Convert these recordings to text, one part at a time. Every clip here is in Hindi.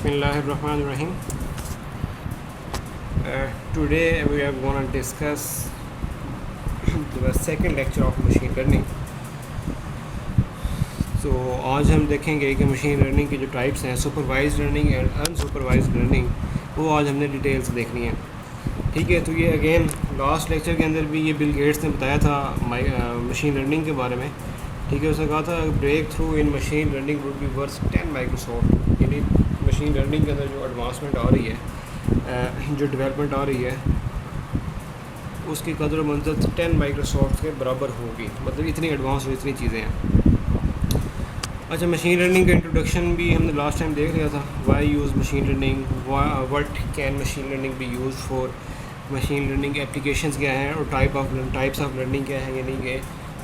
Bismillahirrahmanirrahim. Today we are going to discuss the second lecture of machine learning. तो आज हम देखेंगे कि मशीन लर्निंग की जो टाइप्स हैं, supervised learning and unsupervised learning, वो आज हमने डिटेल्स देखनी है। ठीक है, तो ये अगेन लास्ट लेक्चर के अंदर भी ये बिल गेट्स ने बताया था मशीन लर्निंग के बारे में। ठीक है, उसने कहा था breakthrough in machine learning would be worth 10 Microsoft. यानी मशीन लर्निंग के अंदर जो एडवांसमेंट आ रही है, जो डेवलपमेंट आ रही है, उसकी कदर मंजिल 10 माइक्रोसॉफ्ट के बराबर होगी। मतलब इतनी एडवांस और इतनी चीज़ें हैं। अच्छा, मशीन लर्निंग का इंट्रोडक्शन भी हमने लास्ट टाइम देख लिया था। Why use machine learning, what can machine learning be use for, machine learning applications क्या हैं और टाइप्स ऑफ लर्निंग क्या है। यानी कि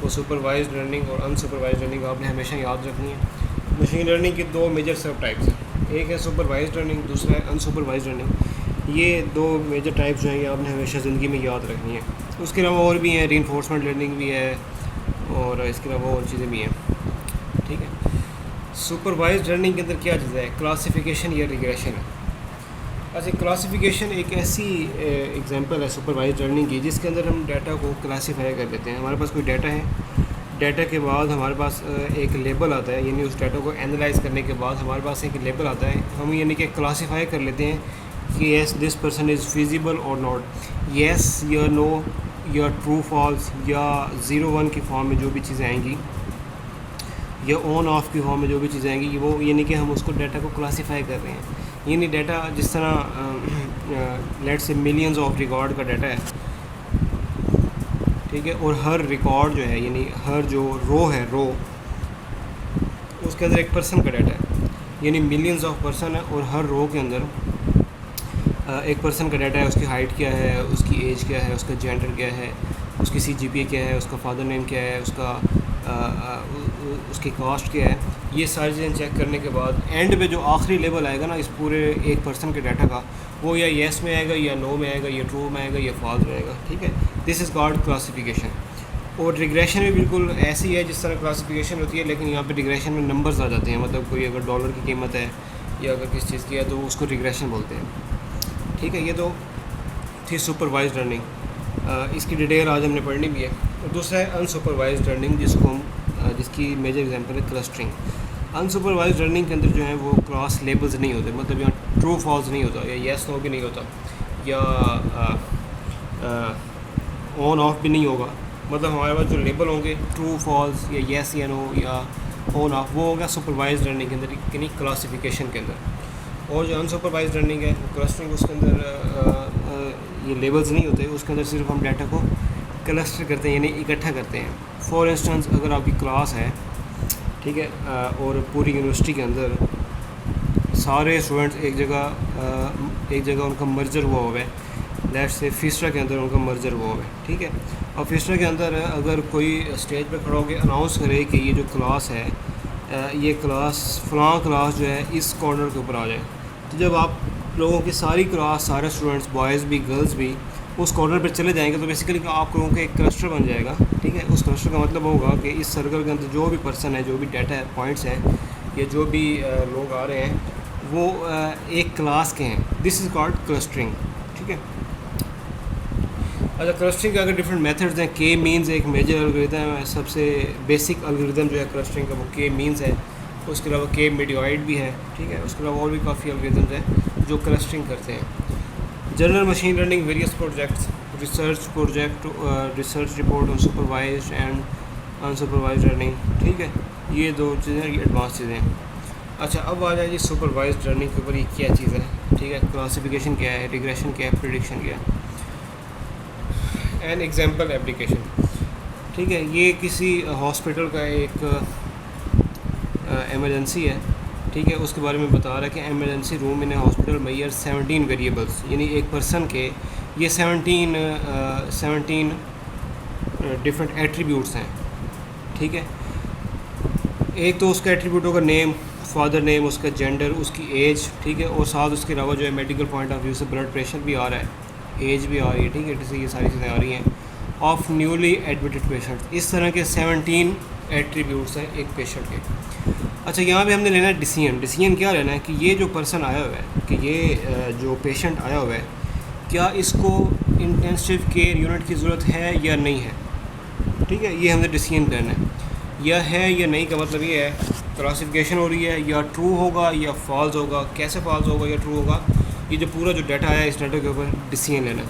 वो सुपरवाइज्ड लर्निंग और अनसुपरवाइज्ड लर्निंग आपने हमेशा याद रखनी है। मशीन लर्निंग की दो मेजर सब टाइप्स हैं, एक है सुपरवाइज्ड लर्निंग, दूसरा है अनसुपरवाइज्ड लर्निंग। ये दो मेजर टाइप्स जो हैं ये आपने हमेशा ज़िंदगी में याद रखनी है। उसके अलावा और भी हैं, रीइंफोर्समेंट लर्निंग भी है और इसके अलावा और चीज़ें भी हैं। ठीक है, सुपरवाइज्ड लर्निंग के अंदर क्या चीज़ है, क्लासिफिकेशन या रिग्रेशन है। अच्छा, क्लासिफिकेशन एक ऐसी एग्जांपल है सुपरवाइज्ड लर्निंग की जिसके अंदर हम डाटा को क्लासिफाई कर लेते हैं। हमारे पास कोई डाटा है, डाटा के बाद हमारे पास एक लेबल आता है। यानी उस डाटा को एनालाइज करने के बाद हमारे पास एक लेबल आता है। हम यानी कि क्लासिफाई कर लेते हैं कि yes this person is feasible और नॉट, येस या नो या ट्रू फॉल्स या 0-1 की फॉर्म में जो भी चीज़ें आएंगी या ऑन ऑफ की फॉर्म में जो भी चीज़ें आएंगी, वो यानी कि हम उसको डाटा को क्लासिफाई कर रहे हैं। यानी डाटा जिस तरह let's say millions of record का डाटा है, ठीक है, और हर रिकॉर्ड जो है यानी हर जो रो है, रो उसके अंदर एक पर्सन का डाटा है। यानी मिलियंस ऑफ पर्सन है और हर रो के अंदर एक पर्सन का डाटा है। उसकी हाइट क्या है, उसकी एज क्या है, उसका जेंडर क्या है, उसकी CGPA क्या है, उसका फादर नेम क्या है, उसकी कास्ट क्या है। ये सारी चीज़ें चेक करने के बाद एंड पे जो आखिरी लेवल आएगा ना इस पूरे एक पर्सन के डाटा का, वो या येस में आएगा या नो में आएगा या ट्रू में आएगा या फॉल्स में आएगा। ठीक है, दिस इज़ कॉल्ड क्लासिफिकेशन। और रिग्रेशन भी बिल्कुल ऐसी है जिस तरह क्लासिफिकेशन होती है, लेकिन यहाँ पे रिग्रेशन में नंबर्स आ जाते हैं। मतलब कोई अगर डॉलर की कीमत है या अगर किस चीज़ की है तो उसको रिग्रेशन बोलते हैं। ठीक है, ये तो थी सुपरवाइज्ड लर्निंग, इसकी डिटेल आज हमने पढ़नी भी है। और दूसरा है अनसुपरवाइज्ड लर्निंग, जिसकी मेजर एग्जांपल है क्लस्टरिंग। अनसुपरवाइज्ड लर्निंग के अंदर जो है वो क्लास लेबल्स नहीं होते। मतलब यहाँ ट्रू फॉल्स नहीं होता या येस नो भी नहीं होता या ऑन ऑफ भी नहीं होगा। मतलब हमारे पास जो लेबल होंगे ट्रू फॉल्स या येस या नो या ऑन ऑफ, वो होगा सुपरवाइज्ड लर्निंग के अंदर, यानी क्लासिफिकेशन के अंदर। और जो अनसुपरवाइज्ड लर्निंग है क्लस्टरिंग, उसके अंदर ये लेबल्स नहीं होते। उसके अंदर सिर्फ हम डाटा को क्लस्टर करते हैं यानी इकट्ठा करते हैं। फॉर इंस्टेंस अगर आपकी क्लास है, ठीक है, और पूरी यूनिवर्सिटी के अंदर सारे स्टूडेंट्स एक जगह उनका मर्जर हुआ हुआ है। लेट्स से फिस्टा के अंदर उनका मर्जर हुआ हुआ है। ठीक है, और फिस्टा के अंदर अगर कोई स्टेज पर खड़ा होकर अनाउंस करे कि ये जो क्लास है, ये क्लास फ़लाँ क्लास जो है इस कॉर्नर के ऊपर आ जाए, तो जब आप लोगों की सारी क्लास, सारे स्टूडेंट्स, बॉयज़ भी गर्ल्स भी उस कॉर्नर पर चले जाएंगे तो बेसिकली आप लोगों का एक क्लस्टर बन जाएगा। ठीक है, उस क्लस्टर का मतलब होगा कि इस सर्कल के अंदर जो भी पर्सन है, जो भी डाटा है, पॉइंट्स हैं या जो भी लोग आ रहे हैं, वो एक क्लास के हैं। This is called clustering. ठीक है, अच्छा, क्लस्टरिंग के अगर डिफरेंट मेथड्स हैं। के मीन्स एक मेजर एल्गोरिथम है, सबसे बेसिक एल्गोरिथम जो है क्लस्टरिंग का वो के मीन्स है। उसके अलावा के मीडियोइड भी है। ठीक है, उसके अलावा और भी काफ़ी एल्गोरिथम्स हैं जो क्लस्टरिंग करते हैं। General machine learning various projects, research report on supervised and unsupervised learning. ठीक है, ये दो चीज़ें एडवांस चीज़ें हैं। अच्छा, अब आ जाए जी सुपरवाइज्ड लर्निंग के ऊपर। ये क्या चीज़ है? ठीक है, क्लासिफिकेशन क्या है, रिग्रेशन क्या है, प्रेडिक्शन क्या है। एन एग्जांपल एप्लीकेशन, ठीक है, ये किसी हॉस्पिटल का एक एमरजेंसी है। ठीक है, उसके बारे में बता रहा है कि एमरजेंसी रूम इन हॉस्पिटल मैयर 17 वेरिएबल्स, यानी एक पर्सन के ये 17 डिफरेंट एट्रीब्यूट्स हैं। ठीक है, एक तो उसका एट्रीब्यूट होगा नेम, फादर नेम, उसका जेंडर, उसकी एज। ठीक है, और साथ उसके अलावा जो है मेडिकल पॉइंट ऑफ व्यू से ब्लड प्रेशर भी आ रहा है, एज भी आ रही है। ठीक है, जैसे ये सारी चीज़ें आ रही हैं। ऑफ न्यूली एडमिटेड पेशेंट्स, इस तरह के 17 एट्रीब्यूट्स हैं एक पेशेंट के। अच्छा, यहाँ पे हमने लेना है डिसीजन। डिसीजन क्या लेना है कि ये जो पर्सन आया हुआ है, कि ये जो पेशेंट आया हुआ है, क्या इसको इंटेंसिव केयर यूनिट की ज़रूरत है या नहीं है। ठीक है, ये हमने डिसीजन करना है। या है या नहीं का मतलब ये है क्लासिफिकेशन हो रही है, या ट्रू होगा या फॉल्स होगा, कैसे फॉल्स होगा या ट्रू होगा, ये जो पूरा जो डाटा आया इस डाटा के ऊपर डिसीजन लेना है।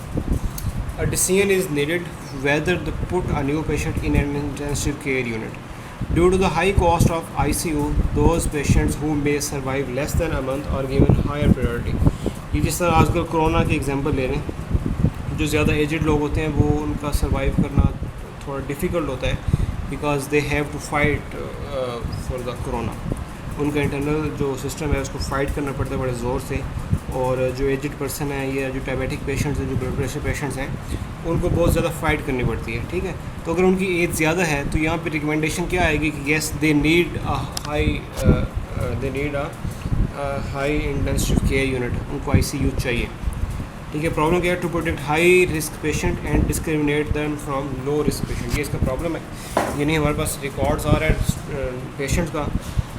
A decision is needed whether the put a new patient in an intensive care unit due to the high cost of ICU those patients who may survive less than a month और गिवन हायर प्रायोरिटी। ये जिस तरह आजकल कोरोना के एग्जांपल ले रहे हैं, जो ज़्यादा एजड लोग होते हैं वो उनका सर्वाइव करना थोड़ा डिफ़िकल्ट होता है, because they have to fight for the corona. उनका इंटरनल जो सिस्टम है उसको फाइट करना पड़ता है बड़े ज़ोर से, और जो एजड पर्सन है या जो डायबिटिक पेशेंट्स हैं, जो ब्लड प्रेशर पेशेंट्स हैं, उनको बहुत ज़्यादा फाइट करनी पड़ती है। ठीक है, तो अगर उनकी एज ज़्यादा है तो यहाँ पे रिकमेंडेशन क्या आएगी कि yes they need a high intensive care unit, उनको ICU चाहिए। ठीक है, प्रॉब्लम क्या है, to protect high risk patient and discriminate them from low risk patient. ये इसका प्रॉब्लम है, यानी हमारे पास रिकॉर्ड्स आ रहा है पेशेंट का,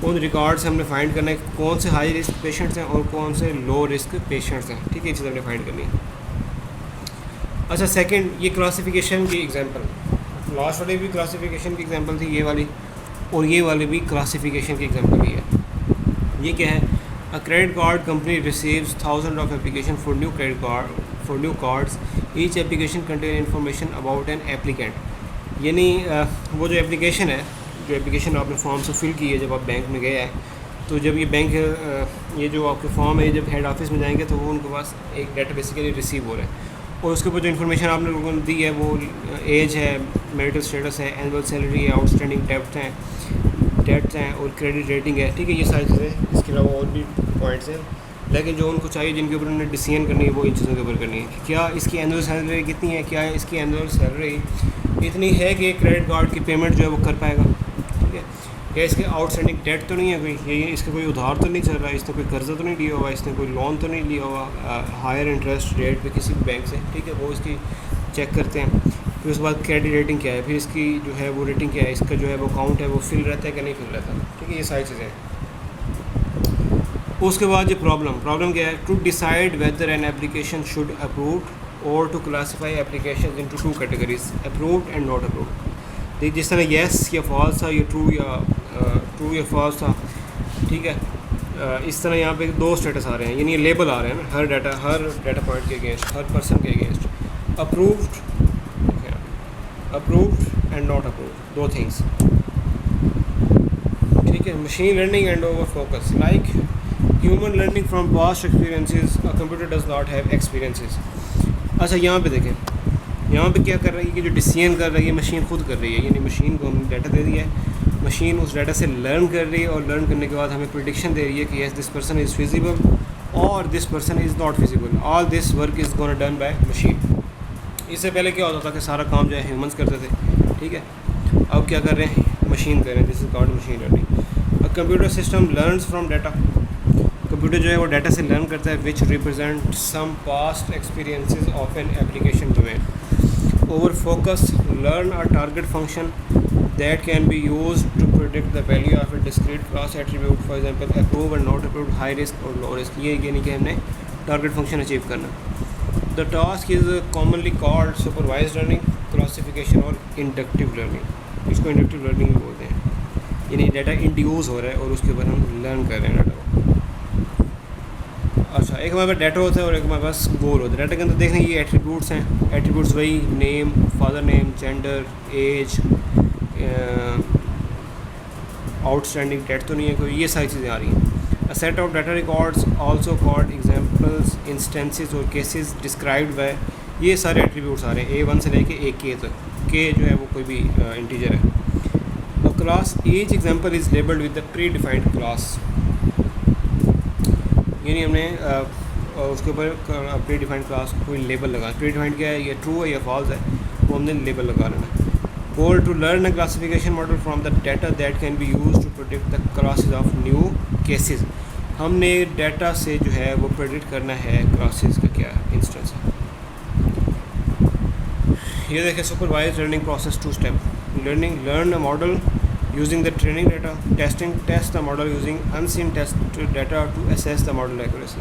उन रिकॉर्ड से हमने फाइंड करना है कौन से हाई रिस्क पेशेंट्स हैं और कौन से लो रिस्क पेशेंट्स हैं। ठीक है, ये चीज़ हमने फाइंड करनी है। अच्छा, सेकंड, ये क्लासिफिकेशन की एग्जांपल, लास्ट वाली भी क्लासिफिकेशन की एग्जांपल थी ये वाली, और ये वाली भी क्लासिफिकेशन की एग्जांपल ही है। ये क्या है, A credit card company receives thousands of applications for new cards. Each application contain information about an applicant. यानी वो जो एप्लीकेशन है, जो एप्लीकेशन आपने फॉर्म से फिल की है जब आप बैंक में गए हैं, तो जब ये बैंक ये जो आपके फॉर्म है जब हेड ऑफिस में जाएंगे तो वो उनके पास एक डाटा बेसिकली रिसीव हो रहा है, और उसके ऊपर जो इन्फॉर्मेशन आपने लोगों ने दी है वो एज है, मैरिटल स्टेटस है, एनुअल सैलरी है, आउटस्टैंडिंग डेट्स हैं और क्रेडिट रेटिंग है। ठीक है, ये सारी चीज़ें, इसके अलावा और भी पॉइंट्स हैं, लेकिन जो उनको चाहिए जिनके ऊपर उन्होंने डिसीजन करनी है वो इन चीज़ों के ऊपर करनी है कि क्या इसकी एनुअल सैलरी कितनी है, क्या इसकी एनुअल सैलरी इतनी है कि क्रेडिट कार्ड की पेमेंट जो है वो कर पाएगा। ठीक है, क्या इसके आउटस्टैंडिंग डेट तो नहीं है कोई, ये इसका कोई उधार तो नहीं चल रहा है, इसने कोई कर्जा तो नहीं लिया हुआ, इसने कोई लोन तो नहीं लिया हुआ हायर इंटरेस्ट रेट पे किसी भी बैंक से। ठीक है, वो इसकी चेक करते हैं। फिर उसके बाद क्रेडिट रेटिंग क्या है, फिर इसकी जो है वो रेटिंग क्या है, इसका जो है वो अकाउंट है वो फिल रहता है कि नहीं फिल रहता। ठीक है, ये सारी चीज़ें हैं। उसके बाद ये प्रॉब्लम क्या है, to decide whether an application should approved और to classify application into 2 categories, approved and not approved. तो जिस तरह येस या फॉल्स था, ये ट्रू या फॉल्स था। ठीक है, इस तरह यहाँ पे 2 स्टेटस आ रहे हैं, यानी ये लेबल आ रहे हैं ना हर डाटा पॉइंट के अगेंस्ट, हर पर्सन के against, approved and not approved, 2 things. ठीक है, machine learning and over focus, like human learning from past experiences, a computer does not have experiences. अच्छा, यहाँ पे देखें, यहाँ पे क्या कर रही है कि जो डिसीजन कर रही है मशीन खुद कर रही है, यानी मशीन को हमने डाटा दे दिया है, मशीन उस डाटा से लर्न कर रही है, और लर्न करने के बाद हमें प्रेडिक्शन दे रही है कि yes this person is feasible और this person is not feasible, all this work is gonna done by machine. इससे पहले क्या होता था कि सारा काम जो है ह्यूमंस करते थे। ठीक है, अब क्या कर रहे हैं, मशीन कर रहे हैं, this is called machine learning. A computer system learns from data, computer जो है वो डाटा से लर्न करता है, which represent some past experiences of an application domain. Over focus, learn a target function that can be use to predict the value of a discrete class attribute, for example approve and not approve, high risk और लो रिस्क। ये यानी कि हमने टारगेट फंक्शन अचीव करना। The task is commonly called supervised learning, classification और इंडक्टिव लर्निंग। इसको इंडक्टिव लर्निंग भी बोलते हैं, यानी डाटा इंड्यूस हो रहा है और उसके ऊपर हम लर्न कर रहे हैं डाटा को। अच्छा, एक हमारे पास डाटा होता है और एक हमारे पास गोल होता है। डाटा के अंदर देखने ये एट्रीब्यूट्स हैं, एट्रीब्यूट्स वही name, father name, gender, age, outstanding date तो नहीं है कोई, ये सारी चीज़ें आ रही हैं। A set of data records also called examples, instances और cases described by, ये सारे एट्रीब्यूट्स आ रहे हैं A1 से लेके AK तक। K जो है वो कोई भी इंटीजर है। A class, each example is labeled with the predefined class, यानी हमने उसके ऊपर प्रीडिफाइंड क्लास को कोई लेबल लगा। प्रीडिफाइंड क्या है, ये ट्रू है या फॉल्स है, वो हमने लेबल लगा लेना। Goal to learn a classification model from the data that can be used to predict the classes of new cases। हमने डाटा से जो है वो प्रेडिक्ट करना है क्लासेस का क्या इंस्टेंस है। ये देखें, supervise learning process 2 step, learn a model using the training data, test the model using unseen test data to assess the model accuracy.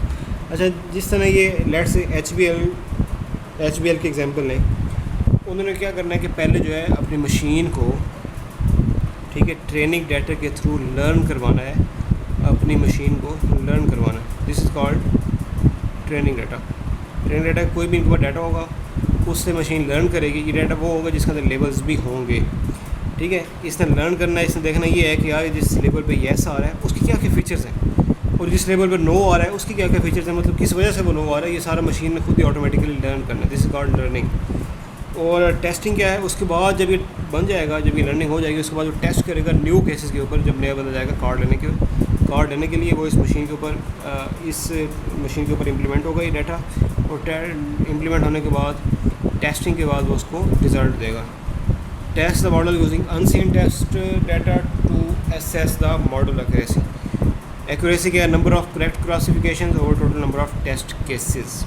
अच्छा, जिस तरह ये let's say H B L के एग्जांपल लें, उन्होंने क्या करना है कि पहले जो है अपनी मशीन को, ठीक है, ट्रेनिंग डाटा के थ्रू लर्न करवाना है, अपनी मशीन को लर्न करवाना है. This is called training data. Training data कोई भी इनके पास डाटा होगा उससे मशीन लर्न करेगी. ये डाटा वो होगा जिसके अंदर लेबल्स भी होंगे, ठीक है. इसने लर्न करना है, इसने देखना ये है कि यार जिस लेवल पे येस आ रहा है उसकी क्या क्या फ़ीचर्स हैं, और जिस लेवल पे नो आ रहा है उसकी क्या क्या फ़ीचर्स हैं, मतलब किस वजह से वो नो आ रहा है. ये सारा मशीन ने खुद ही ऑटोमेटिकली लर्न करना है. This is called learning. और टेस्टिंग क्या है, उसके बाद जब ये बन जाएगा, जब ये लर्निंग हो जाएगी, उसके बाद वो टेस्ट करेगा न्यू केसेस के ऊपर. जब नया बंदा जाएगा कार्ड लेने के लिए वो इस मशीन के ऊपर इम्प्लीमेंट होगा ये डाटा, और इम्प्लीमेंट होने के बाद टेस्टिंग के बाद वो उसको रिज़ल्ट देगा. Test the model using unseen test data to assess the model accuracy. Accuracy क्या है, number of correct classification over total number of test cases,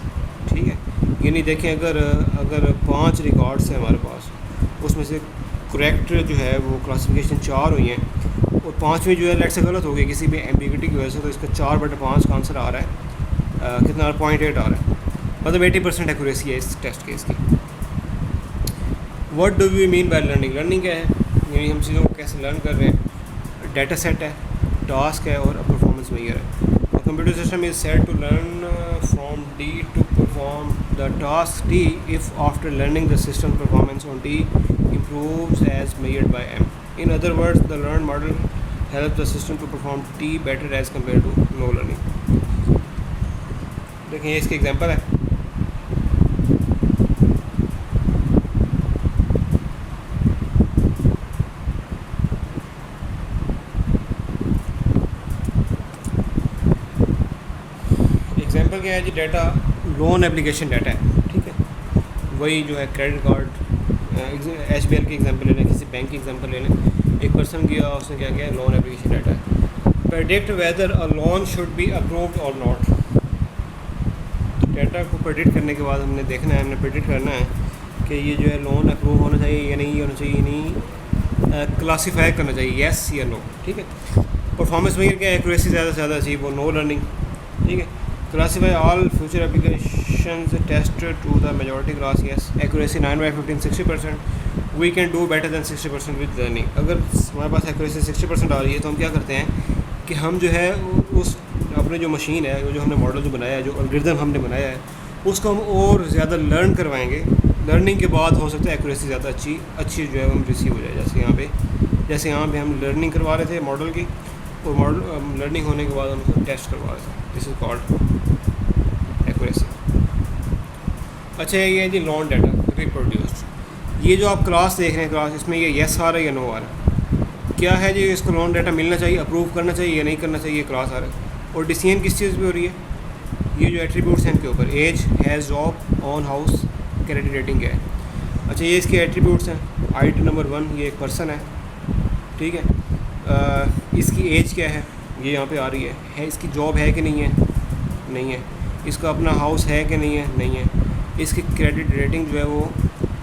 ठीक है. यानी देखें अगर 5 रिकॉर्ड्स हैं हमारे पास, उसमें से करेक्ट जो है वो क्लासिफिकेशन 4 हुई हैं, और 5वीं जो है लेट से गलत हो गई किसी भी एम्बिग्यूटी की वजह से, तो इसका 4/5 का आंसर आ रहा है, कितना 0.8 आ रहा है, मतलब 80% एक्यूरेसी है इस टेस्ट केस की. What do we mean by learning. Learning क्या है, यानी हम चीज़ों को कैसे लर्न कर रहे हैं. डाटा सेट है, टास्क है और परफॉर्मेंस मेजर है. Computer system is set to learn from D to perform the task D if after learning the system performance on D improves as measured by m. In other words, the learned model helps the system to perform t better as compared to no learning. देखें ये इसके एग्जांपल है. एग्जांपल क्या है जी, डाटा लोन एप्लीकेशन डाटा है, ठीक है. वही जो है credit card, H B L की एग्जांपल ले लें, किसी बैंक की एग्जांपल ले लें. एक पर्सन गया, उसने क्या किया, लोन एप्लीकेशन डाटा है. Predict weather a loan should be approved और नॉट. तो डाटा को प्रेडिक्ट करने के बाद हमने देखना है, हमने प्रेडिक्ट करना है कि ये जो है लोन अप्रूव होना चाहिए या नहीं होना चाहिए, नहीं क्लासीफाई करना चाहिए येस या नो, ठीक है. परफॉर्मेंस में क्या एक्यूरेसी ज़्यादा से ज़्यादा चाहिए, वो नो लर्निंग, ठीक है. Classify all future applications test to the majority class yes. Accuracy 9/15 60%. We can do better than 60% with learning. अगर हमारे पास एक्यूरेसी 60% आ रही है तो हम क्या करते हैं कि हम जो है उस अपने जो मशीन है, जो हमने मॉडल जो बनाया है, जो एल्गोरिथम हमने बनाया है, उसको हम और ज़्यादा लर्न करवाएंगे. लर्निंग के बाद हो सकता है एक्यूरेसी ज़्यादा अच्छी जो है हम रिसीव हो जाए. जैसे यहाँ पे हम लर्निंग करवा रहे थे मॉडल की, और मॉडल लर्निंग होने के बाद हम उसको टेस्ट करवा रहे थे. This is called accuracy. अच्छा, ये है जी लोन डाटा रिप्रोड्यूस्ड. ये जो आप क्लास देख रहे हैं, क्लास, इसमें ये येस आ रहा है या नो आ रहा है, क्या है जी, इसको लोन डाटा मिलना चाहिए, अप्रूव करना चाहिए या नहीं करना चाहिए, क्लास आ रहा है. और डिसीजन किस चीज़ पे हो रही है, ये जो एट्रीब्यूट्स हैं इनके ऊपर, age, has, job, own house, credit rating क्या है. अच्छा, ये इसके एट्रीब्यूट्स हैं. आइटम नंबर 1 ये एक पर्सन है, ठीक है. इसकी एज क्या है, ये यहाँ पे आ रही है. इसकी जॉब है कि नहीं है. इसका अपना हाउस है कि नहीं है. इसकी क्रेडिट रेटिंग जो है वो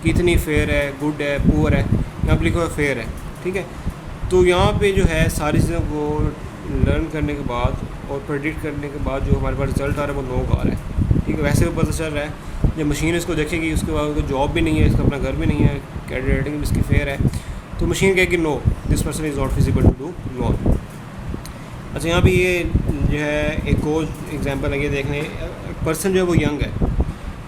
कितनी फेयर है, गुड है, पुअर है. यहाँ पर लिखा हुआ फेयर है, ठीक है. तो यहाँ पे जो है सारी चीज़ों को लर्न करने के बाद और प्रेडिक्ट करने के बाद जो हमारे पास रिजल्ट आ रहा है वो नो का आ रहा है, ठीक है. वैसे भी पता चल रहा है, जब मशीन इसको देखेगी उसके बाद उसको जॉब भी नहीं है, इसका अपना घर भी नहीं है, क्रेडिट रेटिंग भी इसकी फेयर है, तो मशीन कहेगी no, this person is not feasible to do loan. अच्छा, यहाँ पे ये जो है एक और एग्जांपल है, ये देखने पर्सन जो है वो यंग है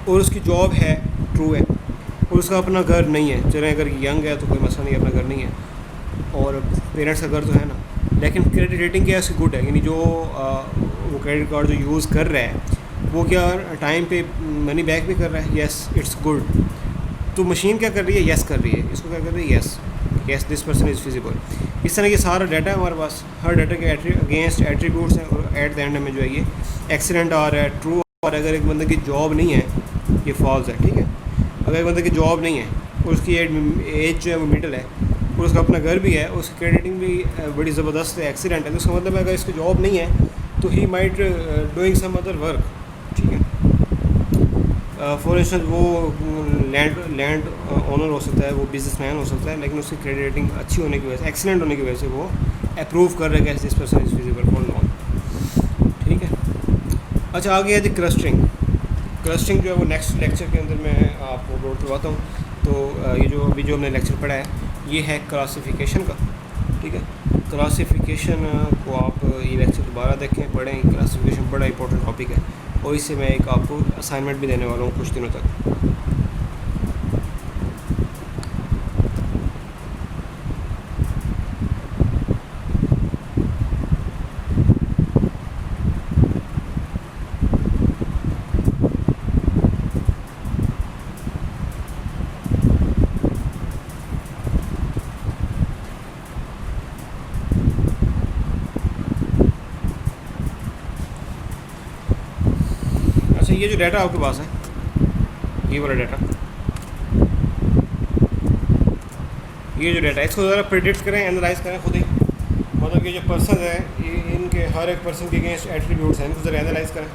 और उसकी जॉब है, ट्रू है, और उसका अपना घर नहीं है. चलें, अगर यंग है तो कोई मसला नहीं, अपना घर नहीं है, और पेरेंट्स का घर तो है ना, लेकिन क्रेडिट रेटिंग क्या है उसकी गुड है. यानी जो वो क्रेडिट कार्ड जो यूज़ कर रहा है वो क्या टाइम पे मनी बैक भी कर रहा है, येस इट्स गुड. तो मशीन क्या कर रही है, येस कर रही है. इसको क्या कर रही है, yes this person is feasible. इस तरह ये सारा डाटा है हमारे पास, हर डाटा के अगेंस्ट एट्रीब्यूट्स हैं, और एट द एंड में जो है ये एक्सीडेंट आ रहा है, ट्रू. और अगर एक बंदे की जॉब नहीं है, ये फॉल्स है, ठीक है. अगर एक बंदे की जॉब नहीं है और उसकी एज जो है वो मिडल है, और उसका अपना घर भी है, उसकी क्रेडिटिंग भी बड़ी ज़बरदस्त है, एक्सीडेंट है, तो उसका मतलब है अगर इसकी जॉब नहीं है तो he might doing some other work, ठीक है. फॉर इंस्टेंस वो लैंड ओनर हो सकता है, वो बिजनेसमैन हो सकता है, लेकिन उसकी क्रेडिट रेटिंग अच्छी होने की वजह से, एक्सीलेंट होने की वजह से वो अप्रूव कर रहे हैं this person is feasible for loan. ठीक है। अच्छा, आगे है जी क्लस्टरिंग। क्लस्टरिंग जो है वो नेक्स्ट लेक्चर के अंदर मैं आपको अपलोड करवाता हूँ। तो ये जो अभी जो हमने लेक्चर पढ़ा है ये है क्लासिफिकेशन का। ठीक है, क्लासिफिकेशन को आप ये लेक्चर दोबारा देखें, पढ़ें। क्लासिफिकेशन बड़ा इंपॉर्टेंट टॉपिक है और इससे मैं एक आपको असाइनमेंट भी देने वाला हूँ कुछ दिनों तक। अच्छा, ये जो डाटा आपके पास है, ये वाला डाटा, ये जो डाटा है इसको ज़रा प्रिडिक्ट करें, एनालाइज करें खुद ही। मतलब ये जो पर्सन है, ये इनके हर एक पर्सन के अगेंस्ट एट्रीब्यूट्स हैं, इनको ज़रा एनालाइज करें।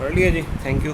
पढ़ लिया जी, थैंक यू।